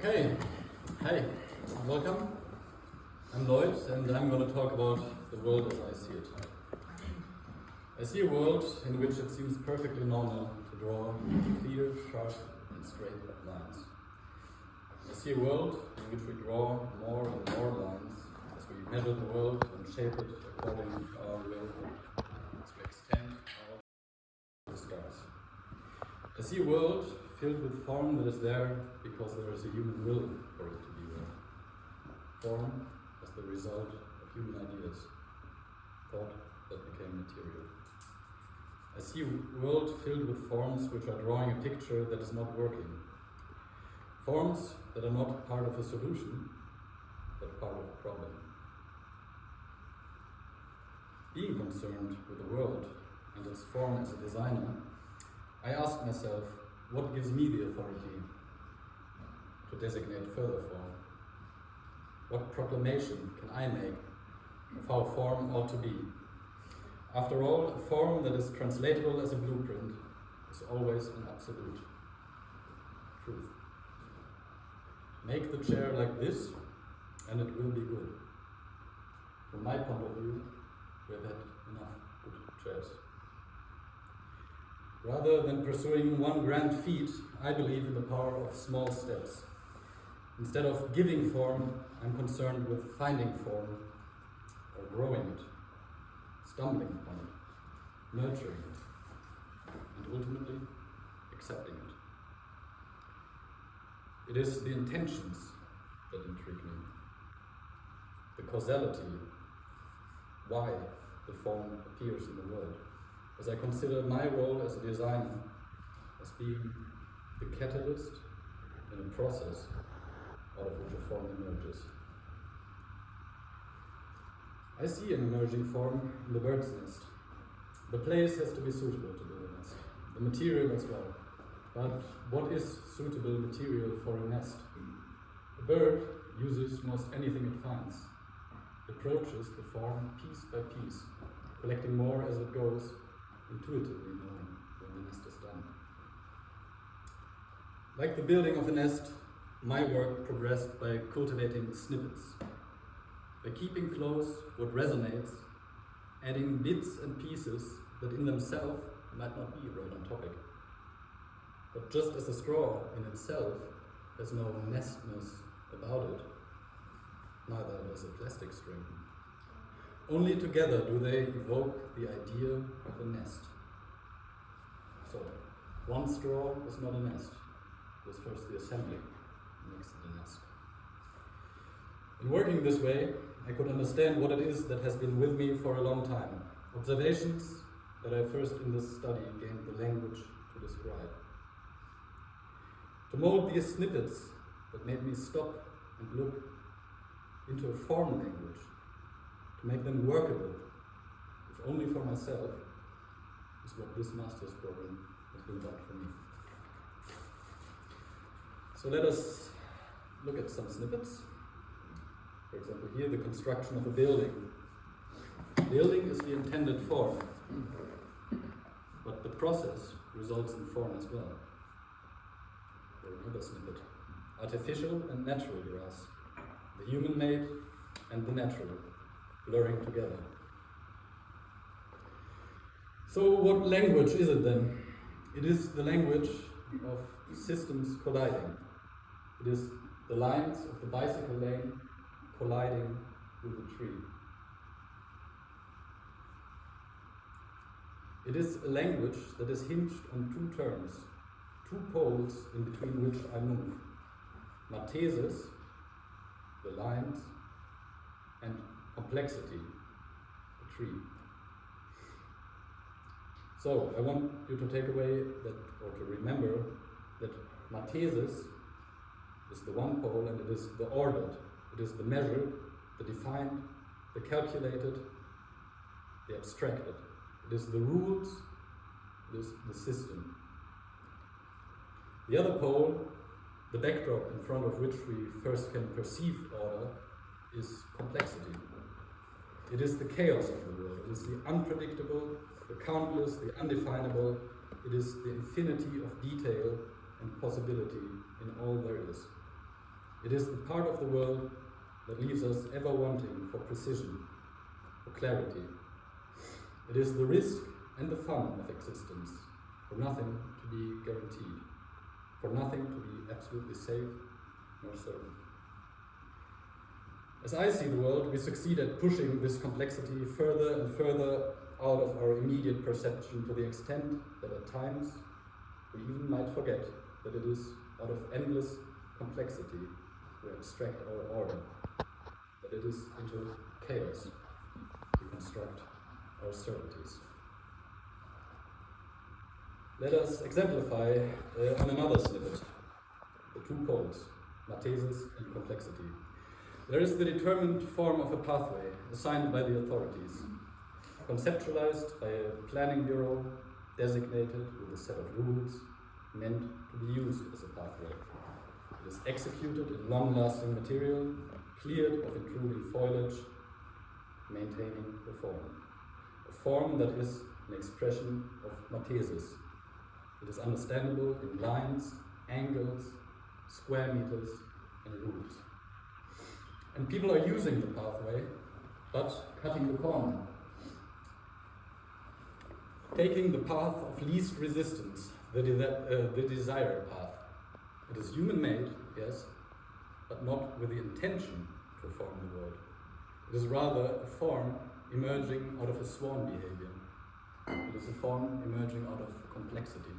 Okay, hi, welcome. I'm Lloyd and I'm going to talk about the world as I see it. I see a world in which it seems perfectly normal to draw clear, sharp and straight lines. I see a world in which we draw more and more lines as we measure the world and shape it according to our will, as we extend our stars. I see a world filled with form that is there because there is a human will for it to be there. Form as the result of human ideas, thought that became material. I see a world filled with forms which are drawing a picture that is not working. Forms that are not part of a solution, but part of a problem. Being concerned with the world and its form as a designer, I ask myself, what gives me the authority to designate further form? What proclamation can I make of how form ought to be? After all, a form that is translatable as a blueprint is always an absolute truth. Make the chair like this, and it will be good. From my point of view, we have had enough good chairs. Rather than pursuing one grand feat, I believe in the power of small steps. Instead of giving form, I'm concerned with finding form, or growing it, stumbling upon it, nurturing it, and ultimately accepting it. It is the intentions that intrigue me, the causality, why the form appears in the world, as I consider my role as a designer as being the catalyst in a process out of which a form emerges. I see an emerging form in the bird's nest. The place has to be suitable to build a nest, the material as well. But what is suitable material for a nest? A bird uses most anything it finds. It approaches the form piece by piece, collecting more as it goes, intuitively knowing when the nest is done. Like the building of a nest, my work progressed by cultivating snippets, by keeping close what resonates, adding bits and pieces that in themselves might not be right on topic. But just as a straw in itself has no nestness about it, neither does a plastic string. Only together do they evoke the idea of a nest. So, one straw is not a nest. It was first the assembly, next the nest. In working this way, I could understand what it is that has been with me for a long time. Observations that I first in this study gained the language to describe. To mold these snippets that made me stop and look into a form language, to make them workable, if only for myself, is what this master's program has been done for me. So let us look at some snippets. For example, here the construction of a building. Building is the intended form, but the process results in form as well. Or another snippet. Artificial and natural grass. The human-made and the natural, blurring together. So what language is it then? It is the language of systems colliding. It is the lines of the bicycle lane colliding with the tree. It is a language that is hinged on two terms, two poles in between which I move. Mathesis, the lines, and complexity, the tree. So I want you to take away that, or to remember that mathesis is the one pole and it is the ordered, it is the measured, the defined, the calculated, the abstracted. It is the rules, it is the system. The other pole, the backdrop in front of which we first can perceive order, is complexity. It is the chaos of the world. It is the unpredictable, the countless, the undefinable. It is the infinity of detail and possibility in all there is. It is the part of the world that leaves us ever wanting for precision, for clarity. It is the risk and the fun of existence, for nothing to be guaranteed, for nothing to be absolutely safe nor certain. As I see the world, we succeed at pushing this complexity further and further out of our immediate perception, to the extent that at times we even might forget that it is out of endless complexity we abstract our order, that it is into chaos we construct our certainties. Let us exemplify on another snippet, the two poles, mathesis and complexity. There is the determined form of a pathway assigned by the authorities, conceptualized by a planning bureau, designated with a set of rules, meant to be used as a pathway. It is executed in long-lasting material, cleared of intruding foliage, maintaining the form. A form that is an expression of mathesis. It is understandable in lines, angles, square meters, and rules. And people are using the pathway, but cutting the corner. Taking the path of least resistance, the desired path. It is human-made, yes, but not with the intention to form the world. It is rather a form emerging out of a sworn behavior. It is a form emerging out of complexity.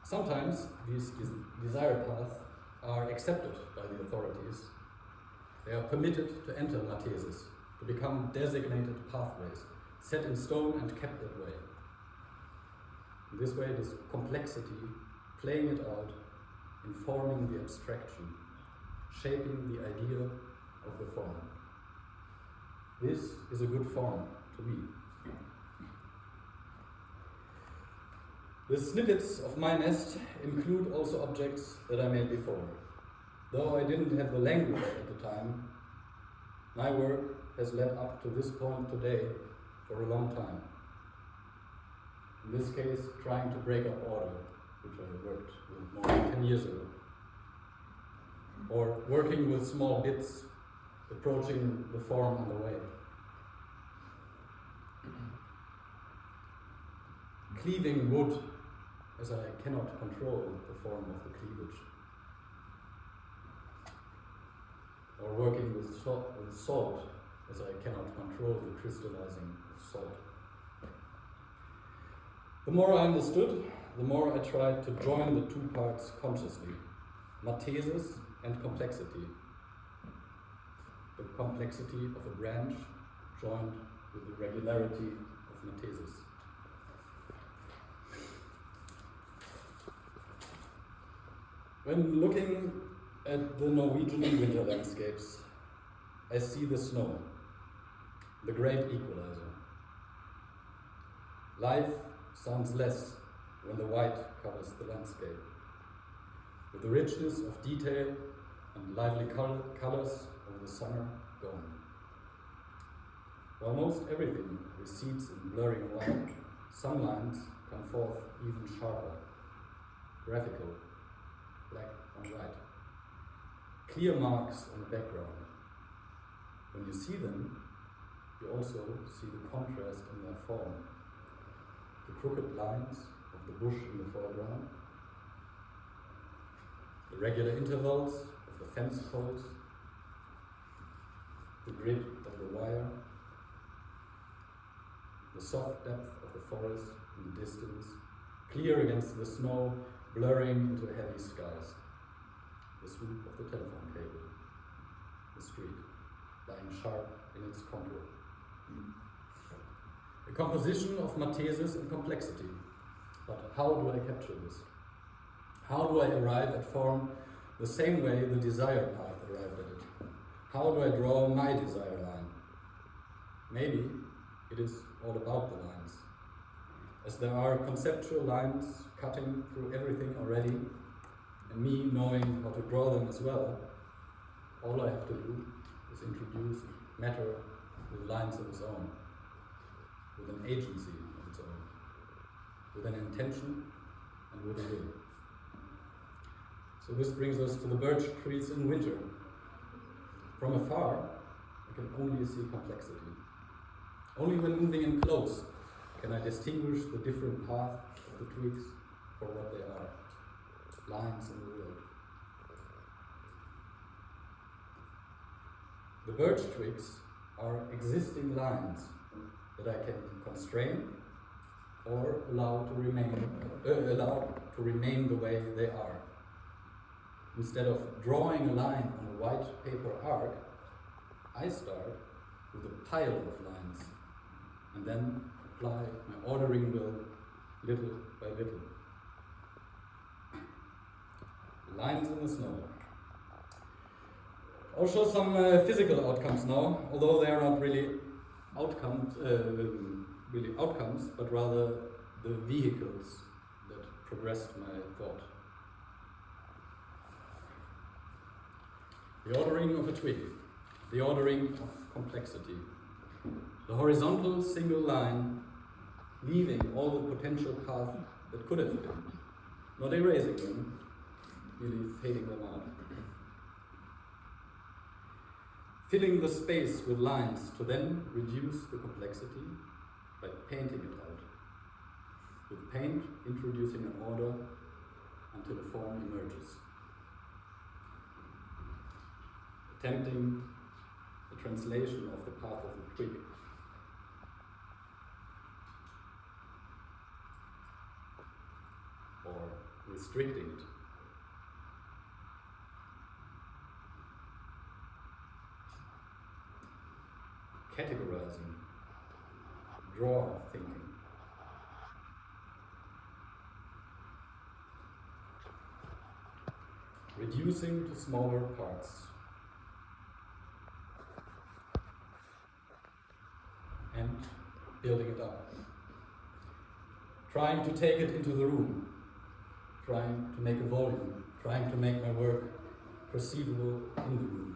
Sometimes these desired paths are accepted by the authorities. They are permitted to enter mathesis, to become designated pathways, set in stone and kept that way. In this way, it is complexity, playing it out, informing the abstraction, shaping the idea of the form. This is a good form to me. The snippets of my nest include also objects that I made before. Though I didn't have the language at the time, my work has led up to this point today for a long time. In this case, trying to break up order, which I worked with more than 10 years ago. Or working with small bits, approaching the form on the way. Cleaving wood, as I cannot control the form of the cleavage. Or working with salt, as I cannot control the crystallizing of salt. The more I understood, the more I tried to join the two parts consciously, mathesis and complexity. The complexity of a branch joined with the regularity of mathesis. When looking at the Norwegian winter landscapes, I see the snow, the great equalizer. Life sounds less when the white covers the landscape. With the richness of detail and lively colors of the summer gone. While most everything recedes in blurring white, some lines come forth even sharper, graphical, black on white. Clear marks on the background. When you see them, you also see the contrast in their form. The crooked lines of the bush in the foreground, the regular intervals of the fence poles, the grid of the wire, the soft depth of the forest in the distance, clear against the snow, blurring into heavy skies. The swoop of the telephone cable, the street, lying sharp in its contour. A composition of mathesis and complexity. But how do I capture this? How do I arrive at form the same way the desire path arrived at it? How do I draw my desire line? Maybe it is all about the lines. As there are conceptual lines cutting through everything already, and me knowing how to draw them as well, all I have to do is introduce matter with lines of its own, with an agency of its own, with an intention and with a will. So this brings us to the birch trees in winter. From afar, I can only see complexity. Only when moving in close can I distinguish the different paths of the twigs for what they are, lines in the world. The birch twigs are existing lines that I can constrain or allow to remain the way they are. Instead of drawing a line on a white paper arc, I start with a pile of lines and then apply my ordering will little by little. Lines in the snow. I'll show some physical outcomes now, although they are not really outcomes, but rather the vehicles that progressed my thought. The ordering of a twig, the ordering of complexity, the horizontal single line, leaving all the potential path that could have been, not erasing them, merely fading them out. Filling the space with lines to then reduce the complexity by painting it out. With paint introducing an order until a form emerges. Attempting the translation of the path of the twig. Or restricting it. Categorizing, draw thinking. Reducing to smaller parts. And building it up. Trying to take it into the room. Trying to make a volume. Trying to make my work perceivable in the room.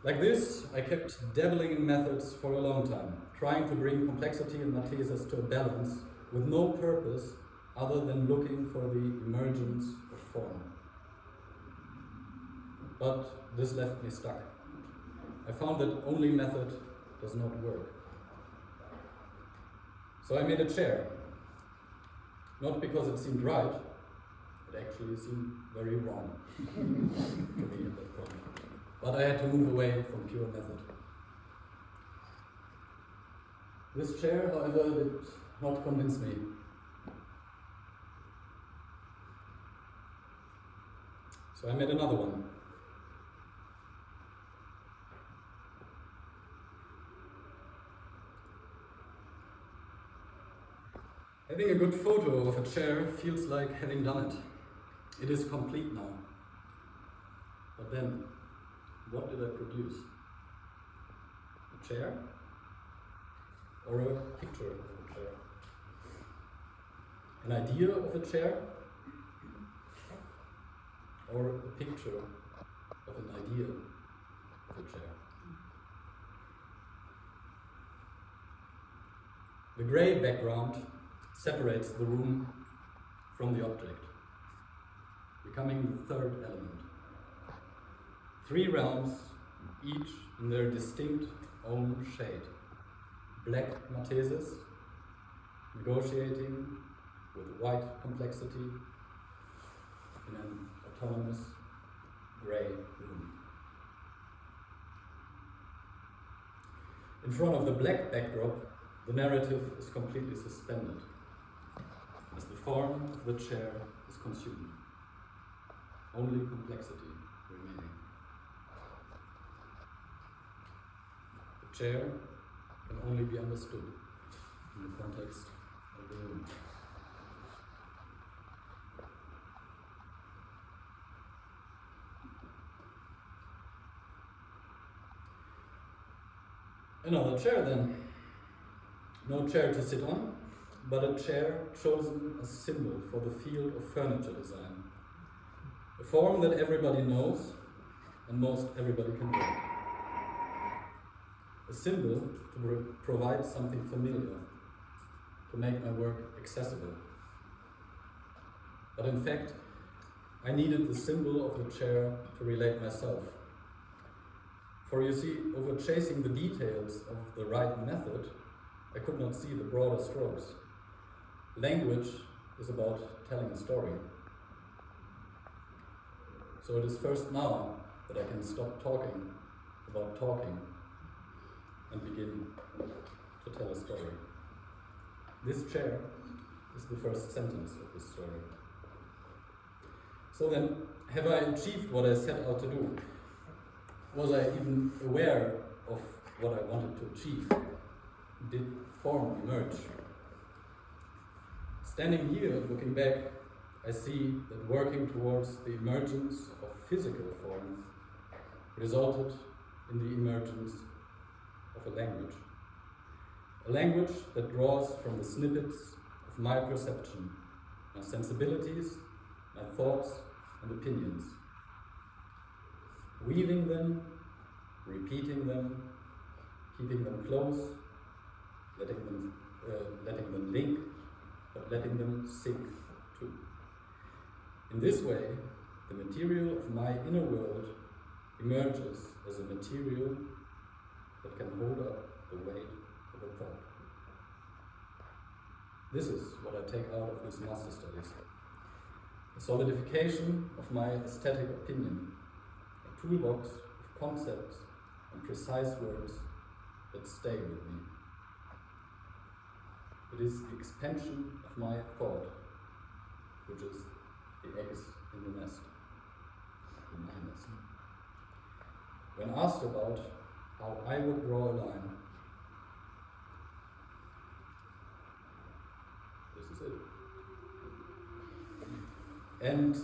Like this, I kept dabbling in methods for a long time, trying to bring complexity and Mathesis to a balance with no purpose other than looking for the emergence of form. But this left me stuck. I found that only method does not work. So I made a chair. Not because it seemed right, it actually seemed very wrong to me at that point. But I had to move away from pure method. This chair, however, did not convince me. So I made another one. Having a good photo of a chair feels like having done it. It is complete now. But then, what did I produce? A chair? Or a picture of a chair? An idea of a chair? Or a picture of an idea of a chair? The grey background separates the room from the object, becoming the third element. Three realms, each in their distinct own shade. Black Mathesis, negotiating with white complexity in an autonomous grey room. In front of the black backdrop, the narrative is completely suspended, as the form of the chair is consumed. Only complexity remaining. The chair can only be understood in the context of the room. Another chair then. No chair to sit on, but a chair chosen as symbol for the field of furniture design. A form that everybody knows and most everybody can do. A symbol to provide something familiar, to make my work accessible. But in fact, I needed the symbol of the chair to relate myself. For you see, over chasing the details of the right method, I could not see the broader strokes. Language is about telling a story. So it is first now that I can stop talking about talking and begin to tell a story. This chair is the first sentence of this story. So then, have I achieved what I set out to do? Was I even aware of what I wanted to achieve? Did form emerge? Standing here, looking back, I see that working towards the emergence of physical form resulted in the emergence of a language. A language that draws from the snippets of my perception, my sensibilities, my thoughts and opinions, weaving them, repeating them, keeping them close, letting them link, but letting them sink too. In this way, the material of my inner world emerges as a material that can hold up the weight of a thought. This is what I take out of this master studies. A solidification of my aesthetic opinion, a toolbox of concepts and precise words that stay with me. It is the expansion of my thought, which is the eggs in the nest, in my nest. When asked about how I would draw a line, this is it. And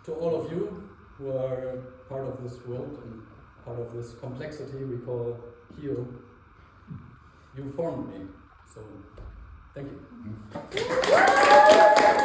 to all of you who are part of this world and part of this complexity we call Kio, you formed me. So, thank you.